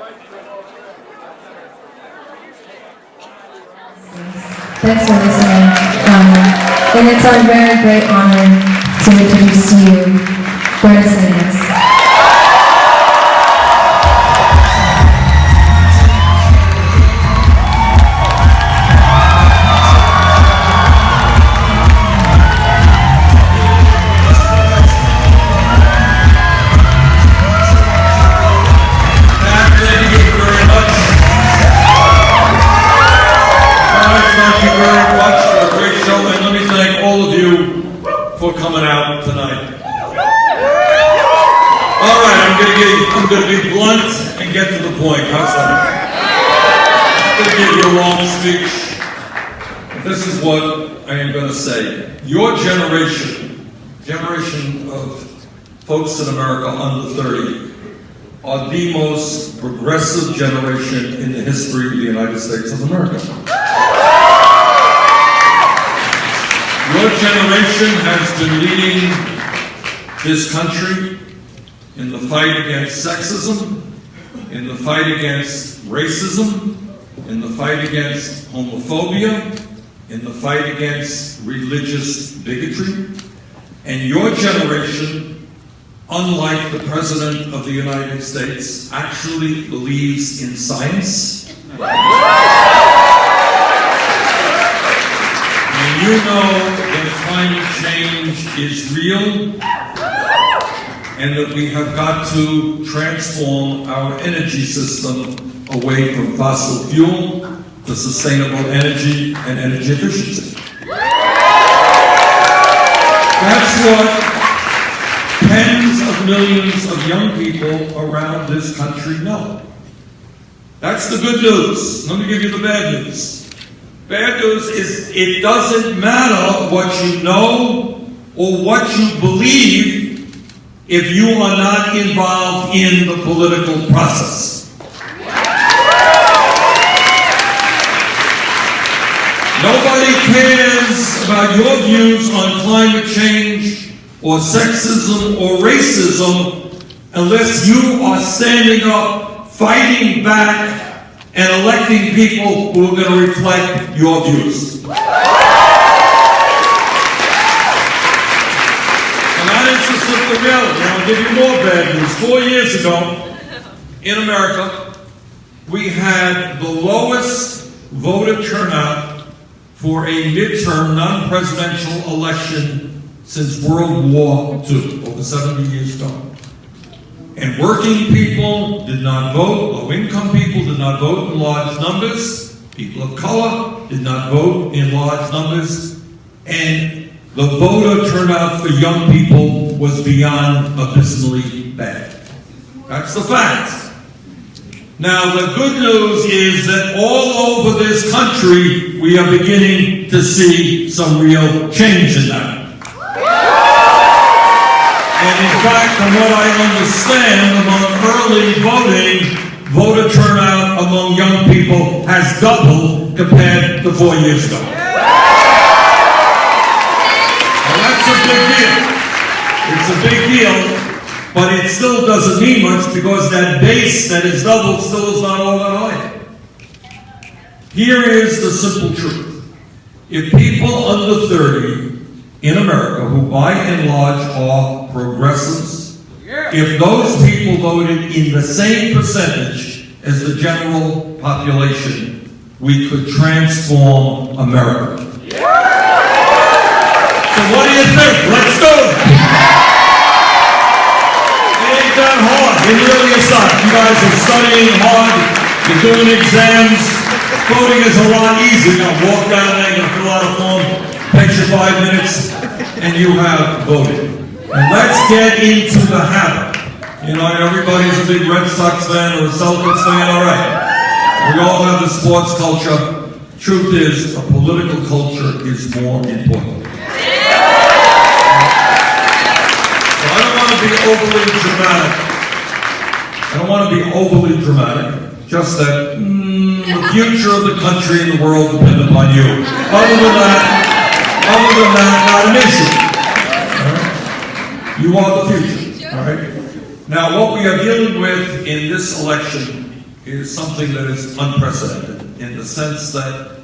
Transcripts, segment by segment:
Thanks for listening. And it's our very great honor to introduce to you Bernie Sanders. For coming out tonight. All right, I'm going to be blunt and get to the point. How's that? I'm going to give you a long speech. This is what I am going to say. Your generation of folks in America under 30, are the most progressive generation in the history of the United States of America. Your generation has been leading this country in the fight against sexism, in the fight against racism, in the fight against homophobia, in the fight against religious bigotry. And your generation, unlike the President of the United States, actually believes in science. You know that climate change is real and that we have got to transform our energy system away from fossil fuel to sustainable energy and energy efficiency. That's what tens of millions of young people around this country know. That's the good news. Let me give you the bad news. Bad news is it doesn't matter what you know or what you believe if you are not involved in the political process. Nobody cares about your views on climate change or sexism or racism unless you are standing up, fighting back, and electing people who are going to reflect your views. And that is the simple reality. I'll give you more bad news. 4 years ago, in America, we had the lowest voter turnout for a midterm non-presidential election since World War II, over 70 years ago. And working people did not vote, low-income people did not vote in large numbers, people of color did not vote in large numbers, and the voter turnout for young people was beyond abysmally bad. That's the fact. Now, the good news is that all over this country, we are beginning to see some real change in that. And in fact, from what I understand, among early voting, voter turnout among young people has doubled compared to 4 years ago. Well, that's a big deal. It's a big deal, but it still doesn't mean much because that base that is doubled still is not all that high. Here is the simple truth. If people under 30 in America, who by and large are progressives, if those people voted in the same percentage as the general population, we could transform America. So what do you think? Let's do it! It ain't that hard. It really is not. You guys are studying hard. You're doing exams. Voting is a lot easier. Now walk down there, you fill out a form, takes you 5 minutes, and you have voted. And let's get into the habit. You know, everybody's a big Red Sox fan or a Celtics fan, all right. We all have the sports culture. Truth is, a political culture is more important. So I don't want to be overly dramatic. I don't want to be overly dramatic. Just that the future of the country and the world depend upon you. Other than that, not an issue. All right? You are the future. All right? Now, what we are dealing with in this election is something that is unprecedented in the sense that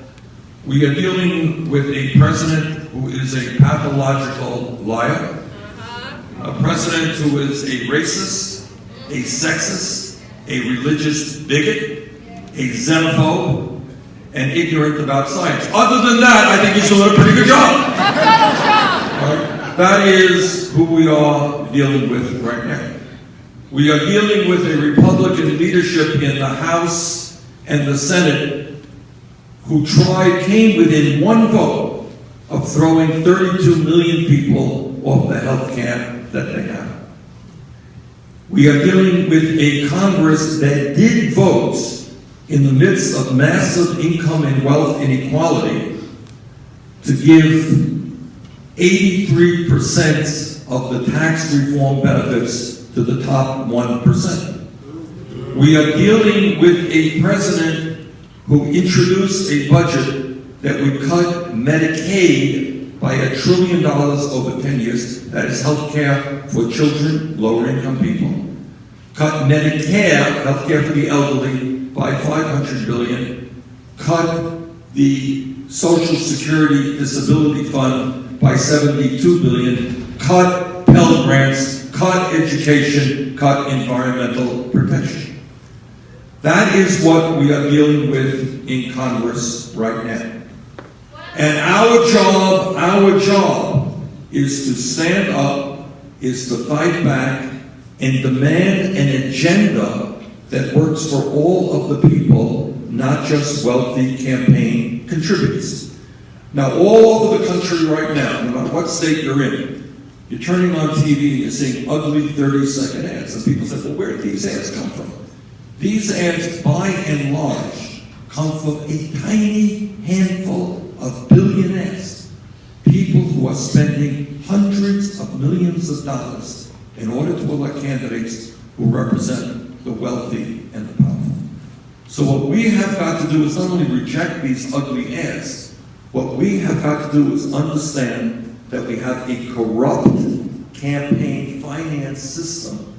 we are dealing with a president who is a pathological liar, a president who is a racist, a sexist, a religious bigot, a xenophobe, and ignorant about science. Other than that, I think he's doing a pretty good job. Right? That is who we are dealing with right now. We are dealing with a Republican leadership in the House and the Senate who came within one vote of throwing 32 million people off the health care that they have. We are dealing with a Congress that did vote in the midst of massive income and wealth inequality to give 83% of the tax reform benefits to the top 1%. We are dealing with a president who introduced a budget that would cut Medicaid by $1 trillion over 10 years. That is health care for children, lower income people. Cut Medicare, health care for the elderly, by $500 billion. Cut the Social Security Disability Fund by $72 billion. Cut Pell Grants, cut education, cut environmental protection. That is what we are dealing with in Congress right now. And our job is to stand up, is to fight back, and demand an agenda that works for all of the people, not just wealthy campaign contributors. Now, all over the country right now, no matter what state you're in, you're turning on TV and you're seeing ugly 30-second ads. And people say, well, where did these ads come from? These ads, by and large, come from a tiny handful of billionaires, people who are spending hundreds of millions of dollars in order to elect candidates who represent the wealthy and the powerful. So what we have got to do is not only reject these ugly ads, what we have got to do is understand that we have a corrupt campaign finance system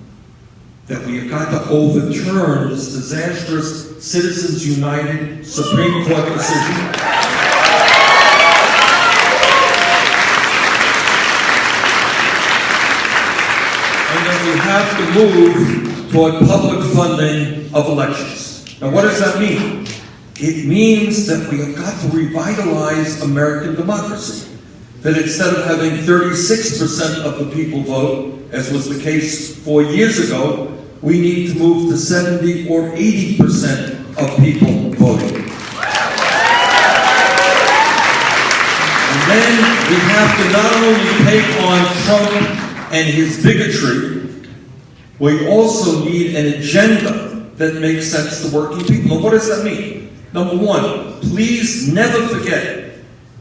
that we have got to overturn this disastrous Citizens United Supreme Court decision. And then we have to move toward public funding of elections. Now, what does that mean? It means that we have got to revitalize American democracy. That instead of having 36% of the people vote, as was the case 4 years ago, we need to move to 70 or 80% of people voting. And then we have to not only take on Trump and his bigotry, we also need an agenda that makes sense to working people. Now, what does that mean? Number one, please never forget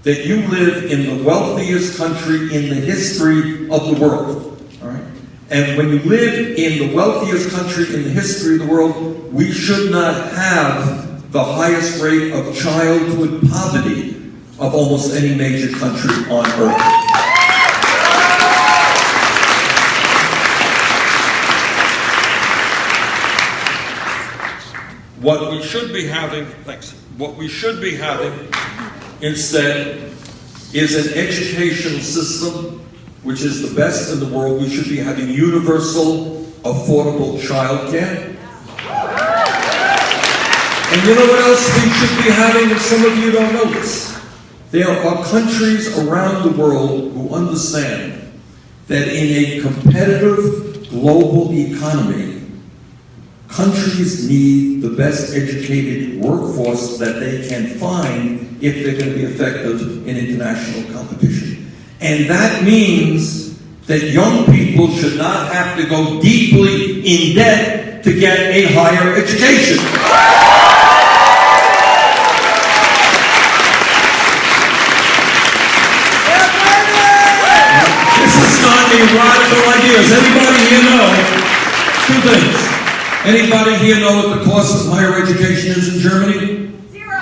that you live in the wealthiest country in the history of the world. All right? And when you live in the wealthiest country in the history of the world, we should not have the highest rate of childhood poverty of almost any major country on earth. What we should be having, what we should be having instead is an educational system which is the best in the world. We should be having universal, affordable child care. And you know what else we should be having, and some of you don't know this? There are countries around the world who understand that in a competitive global economy, countries need the best educated workforce that they can find if they're going to be effective in international competition. And that means that young people should not have to go deeply in debt to get a higher education. This is not a radical idea. Does anybody here know two things? Anybody here know what the cost of higher education is in Germany? Zero.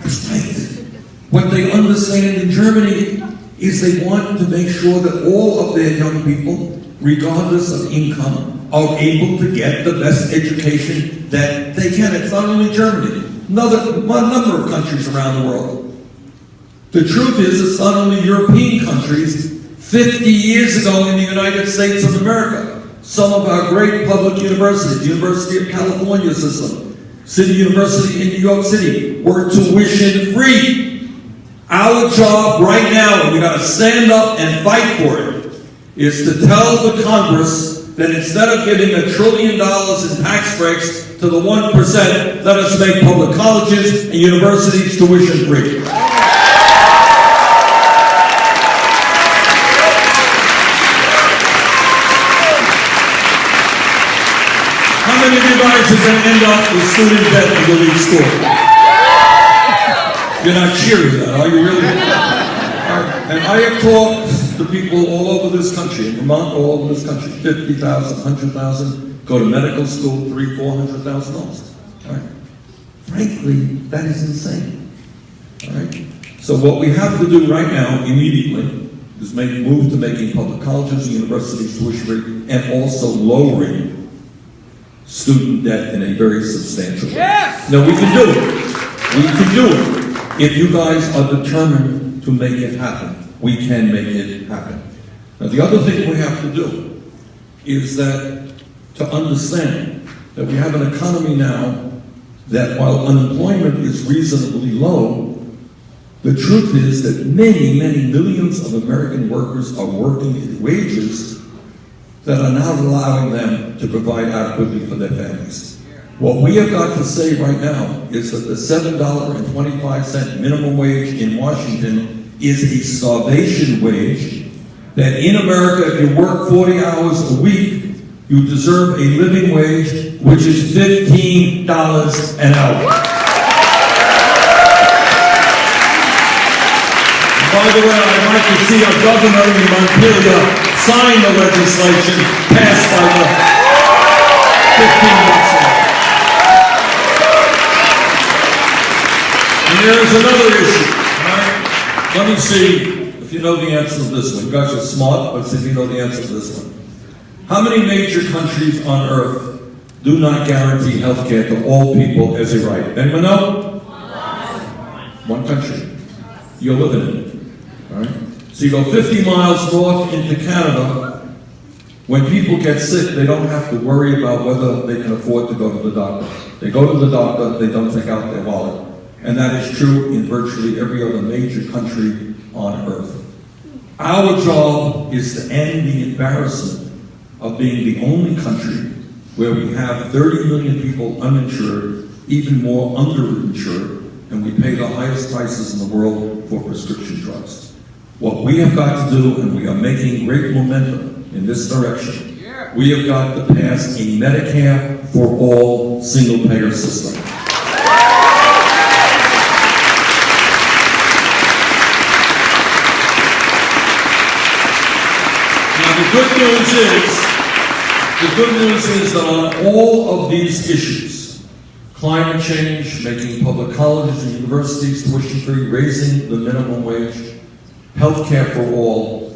That's right. What they understand in Germany is they want to make sure that all of their young people, regardless of income, are able to get the best education that they can. It's not only Germany, a number of countries around the world. The truth is, it's not only European countries. 50 years ago in the United States of America, some of our great public universities, the University of California system, City University in New York City, were tuition free. Our job right now, and we got to stand up and fight for it, is to tell the Congress that instead of giving $1 trillion in tax breaks to the 1%, let us make public colleges and universities tuition free. How many of you guys are going to end up with student debt when you leave school? You're not cheering that, are you really? And I have talked to people all over this country, in Vermont, all over this country, 50,000, 100,000, go to medical school, $300,000, $400,000. All right? Frankly, that is insane. All right? So what we have to do right now, immediately, is move to making public colleges and universities tuition free, and also lowering student debt in a very substantial way. Yes! Now we can do it. We can do it. If you guys are determined to make it happen, we can make it happen. Now the other thing we have to do is that to understand that we have an economy now that while unemployment is reasonably low, the truth is that many, many millions of American workers are working at wages that are not allowing them to provide adequately for their families. What we have got to say right now is that the $7.25 minimum wage in Washington is a starvation wage, that in America, if you work 40 hours a week, you deserve a living wage, which is $15 an hour. By the way, I'd like to see our governor in Montpelier sign the legislation passed by the 15 bucks. And there is another issue. Right? Let me see if you know the answer to this one. You guys are smart, but see if you know the answer to this one. How many major countries on earth do not guarantee health care to all people as a right? Anyone know? One country. You're living in it. All right? So you go 50 miles north into Canada. When people get sick, they don't have to worry about whether they can afford to go to the doctor. They go to the doctor, they don't take out their wallet. And that is true in virtually every other major country on earth. Our job is to end the embarrassment of being the only country where we have 30 million people uninsured, even more underinsured, and we pay the highest prices in the world for prescription drugs. What we have got to do, and we are making great momentum in this direction, we have got to pass a Medicare for all single-payer system. Now the good news is that on all of these issues, climate change, making public colleges and universities tuition-free, raising the minimum wage, health care for all,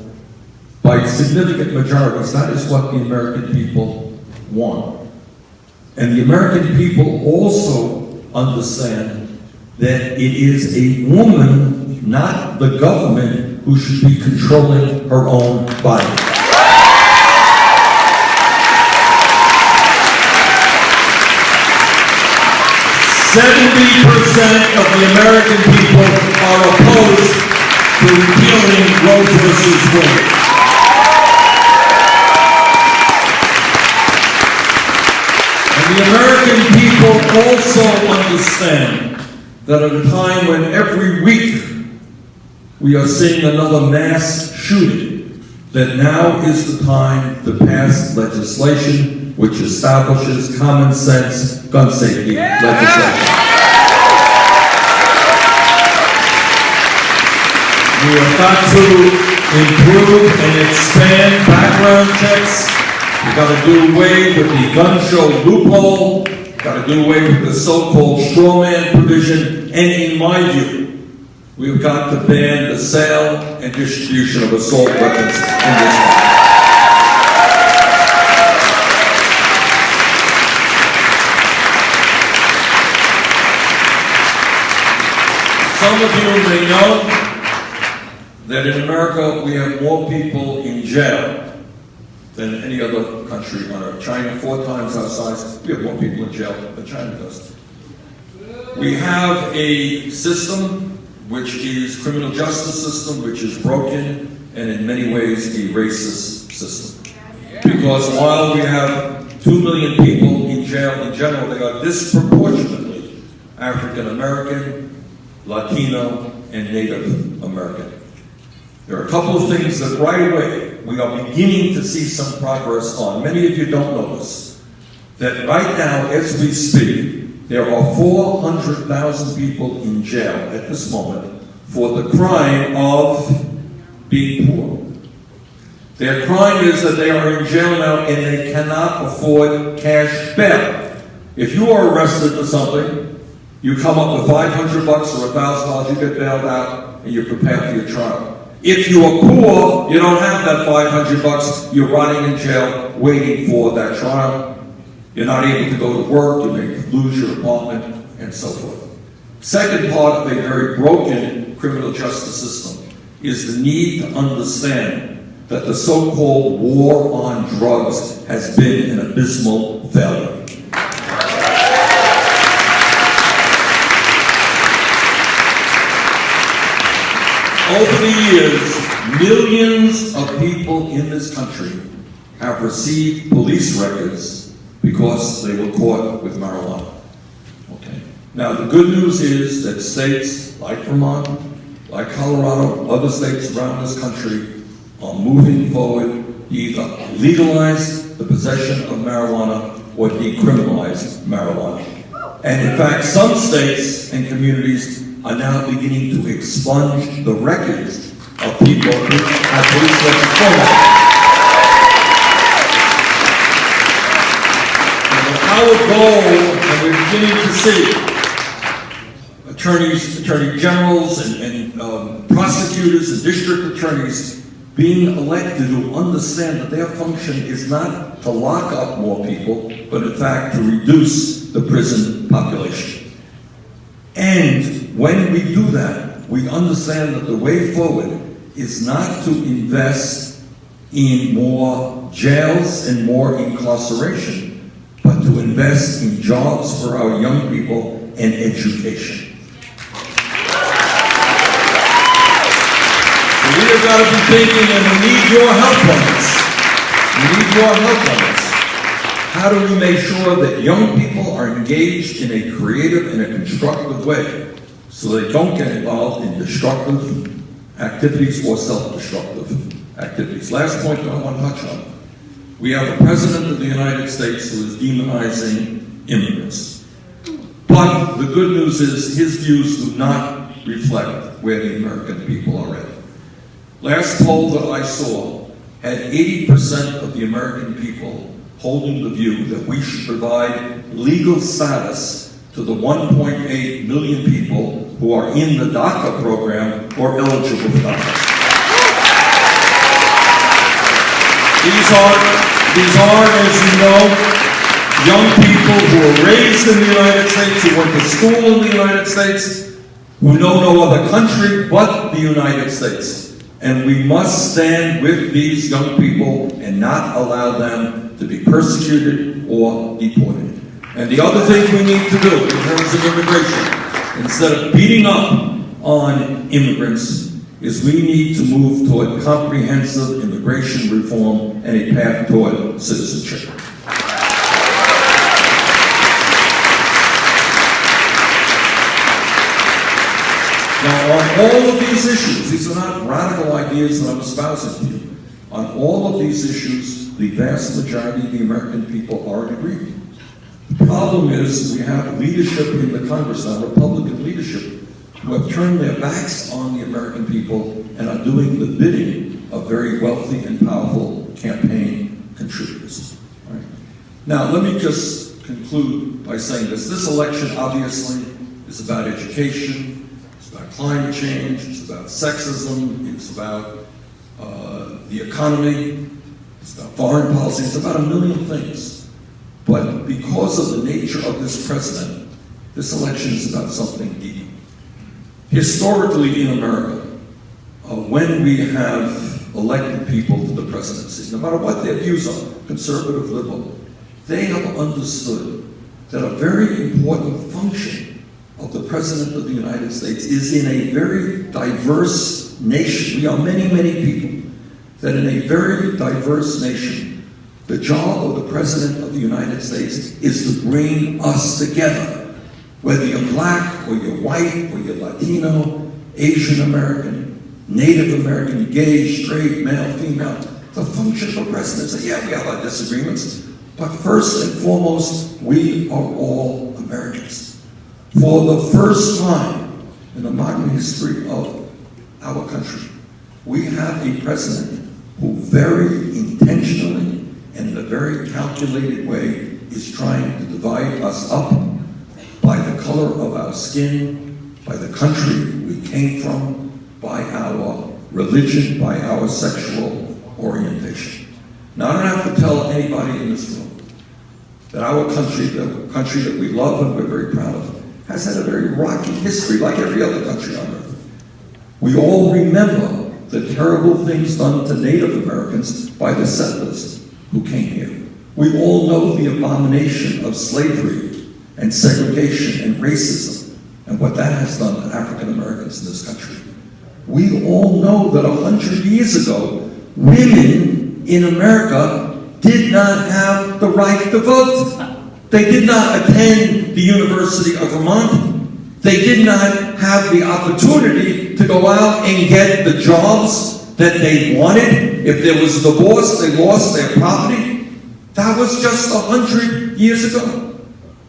by significant majorities, that is what the American people want. And the American people also understand that it is a woman, not the government, who should be controlling her own body. 70% of the American people are opposed to repealing Roe versus Wade. And the American people also understand that at a time when every week we are seeing another mass shooting, that now is the time to pass legislation which establishes common sense gun safety legislation. We have got to improve and expand background checks. We've got to do away with the gun show loophole. We've got to do away with the so-called straw man provision. And in my view, we've got to ban the sale and distribution of assault weapons in this country. Some of you may know that in America we have more people in jail than any other country on earth. China, 4 times our size, we have more people in jail than China does. We have a system which is criminal justice system, which is broken and in many ways a racist system. Because while we have 2 million people in jail in general, they are disproportionately African American, Latino, and Native American. There are a couple of things that right away we are beginning to see some progress on. Many of you don't know this. That right now, as we speak, there are 400,000 people in jail at this moment for the crime of being poor. Their crime is that they are in jail now and they cannot afford cash bail. If you are arrested for something, you come up with $500 or $1,000, you get bailed out, and you're prepared for your trial. If you are poor, you don't have that $500, you're rotting in jail waiting for that trial. You're not able to go to work, you may lose your apartment, and so forth. Second part of a very broken criminal justice system is the need to understand that the so-called war on drugs has been an abysmal failure. Over the years, millions of people in this country have received police records because they were caught with marijuana. Okay. Now, the good news is that states like Vermont, like Colorado, other states around this country are moving forward to either legalize the possession of marijuana or decriminalize marijuana. And in fact, some states and communities are now beginning to expunge the records of people who have police records for them. Our goal, and we're beginning to see attorney generals and prosecutors and district attorneys being elected who understand that their function is not to lock up more people, but in fact to reduce the prison population. And when we do that, we understand that the way forward is not to invest in more jails and more incarceration, but to invest in jobs for our young people and education. We have got to be thinking, and we need your help on this. We need your help on this. How do we make sure that young people are engaged in a creative and a constructive way so they don't get involved in destructive activities or self-destructive activities? Last point that I want to touch on. We have a president of the United States who is demonizing immigrants. But the good news is his views do not reflect where the American people are at. Last poll that I saw had 80% of the American people holding the view that we should provide legal status to the 1.8 million people who are in the DACA program or eligible for DACA. These are, as you know, young people who were raised in the United States, who went to school in the United States, who know no other country but the United States. And we must stand with these young people and not allow them to be persecuted or deported. And the other thing we need to do in terms of immigration, instead of beating up on immigrants, is we need to move toward comprehensive immigration reform and a path toward citizenship. Now, on all of these issues, these are not radical ideas that I'm espousing to you. On all of these issues, the vast majority of the American people are in agreement. The problem is we have leadership in the Congress now, Republican leadership, who have turned their backs on the American people and are doing the bidding of very wealthy and powerful campaign contributors. All right. Now, let me just conclude by saying this. This election, obviously, is about education, it's about climate change, it's about sexism, it's about the economy, it's about foreign policy, it's about a million things. But because of the nature of this president, this election is about something deeper. Historically in America, when we have elected people to the presidency, no matter what their views are, conservative, liberal, they have understood that a very important function of the President of the United States is in a very diverse nation. We are many, many people. That in a very diverse nation, the job of the President of the United States is to bring us together. Whether you're black, or you're white, or you're Latino, Asian American, Native American, gay, straight, male, female, the function of the President is, yeah, we have our disagreements, but first and foremost, we are all Americans. For the first time in the modern history of our country, we have a president who very intentionally and in a very calculated way is trying to divide us up by the color of our skin, by the country we came from, by our religion, by our sexual orientation. Now, I don't have to tell anybody in this room that our country, the country that we love and we're very proud of, has had a very rocky history like every other country on earth. We all remember the terrible things done to Native Americans by the settlers who came here. We all know the abomination of slavery and segregation and racism and what that has done to African Americans in this country. We all know that 100 years ago, women in America did not have the right to vote. They did not attend the University of Vermont. They did not have the opportunity to go out and get the jobs that they wanted. If there was divorce, they lost their property. That was just 100 years ago.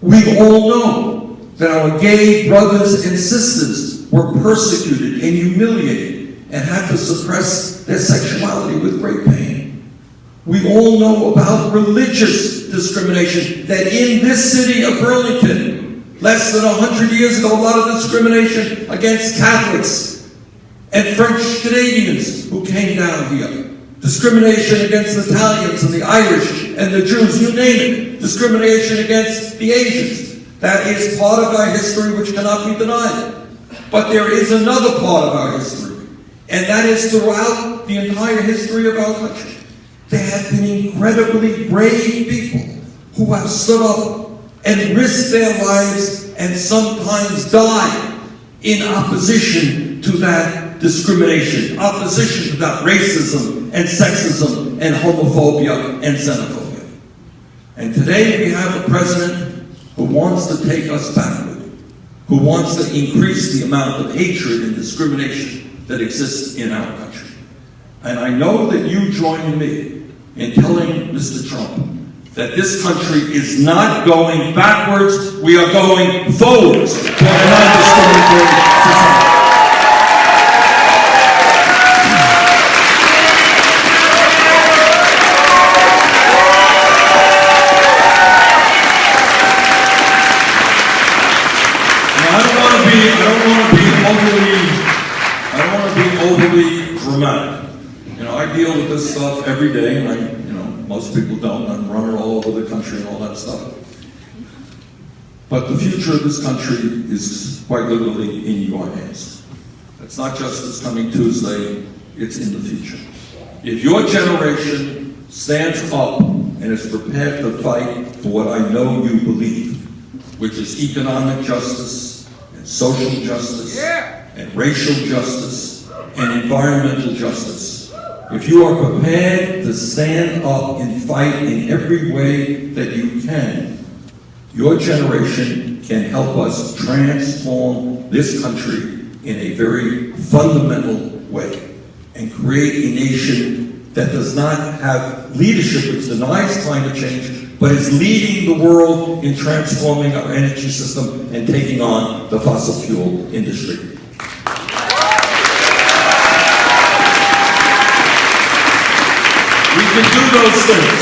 We all know that our gay brothers and sisters were persecuted and humiliated and had to suppress their sexuality with great pain. We all know about religious discrimination, that in this city of Burlington, less than 100 years ago, a lot of discrimination against Catholics and French Canadians who came down here. Discrimination against Italians and the Irish and the Jews, you name it. Discrimination against the Asians. That is part of our history which cannot be denied. But there is another part of our history, and that is throughout the entire history of our country. There have been incredibly brave people who have stood up and risked their lives and sometimes died in opposition to that discrimination, opposition to that racism and sexism and homophobia and xenophobia. And today we have a president who wants to take us backward, who wants to increase the amount of hatred and discrimination that exists in our country. And I know that you join me in telling Mr. Trump that this country is not going backwards, we are going forwards to a non-discriminatory society. Now, I don't want to be overly dramatic. You know, I deal with this stuff every day, and most people don't. I'm running all over the country and all that stuff. But the future of this country is quite literally in your hands. It's not just this coming Tuesday, it's in the future. If your generation stands up and is prepared to fight for what I know you believe, which is economic justice and social justice and racial justice and environmental justice, if you are prepared to stand up and fight in every way that you can, your generation can help us transform this country in a very fundamental way and create a nation that does not have leadership which denies climate change, but is leading the world in transforming our energy system and taking on the fossil fuel industry. We can do those things.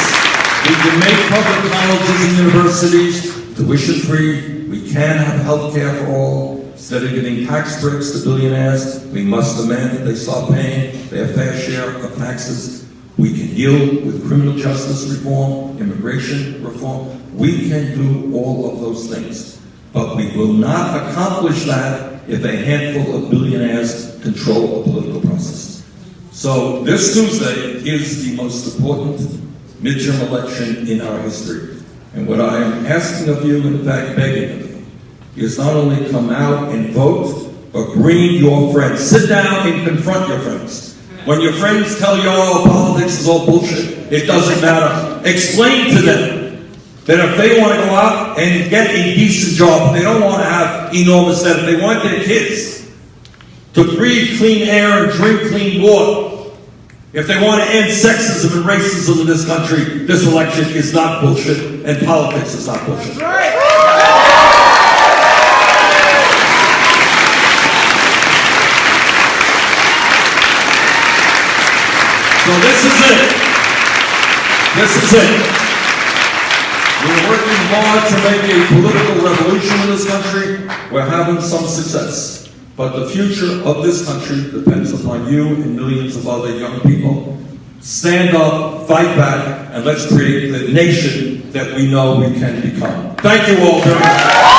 We can make public colleges and universities tuition-free. We can have health care for all. Instead of giving tax breaks to billionaires, we must demand that they stop paying their fair share of taxes. We can deal with criminal justice reform, immigration reform. We can do all of those things. But we will not accomplish that if a handful of billionaires control the political process. So this Tuesday is the most important midterm election in our history. And what I am asking of you, in fact begging of you, is not only come out and vote, but bring your friends. Sit down and confront your friends. When your friends tell you, oh, politics is all bullshit, it doesn't matter, explain to them that if they want to go out and get a decent job, they don't want to have enormous debt, if they want their kids to breathe clean air and drink clean water, if they want to end sexism and racism in this country, this election is not bullshit, and politics is not bullshit. So this is it. This is it. We're working hard to make a political revolution in this country. We're having some success. But the future of this country depends upon you and millions of other young people. Stand up, fight back, and let's create the nation that we know we can become. Thank you all very much.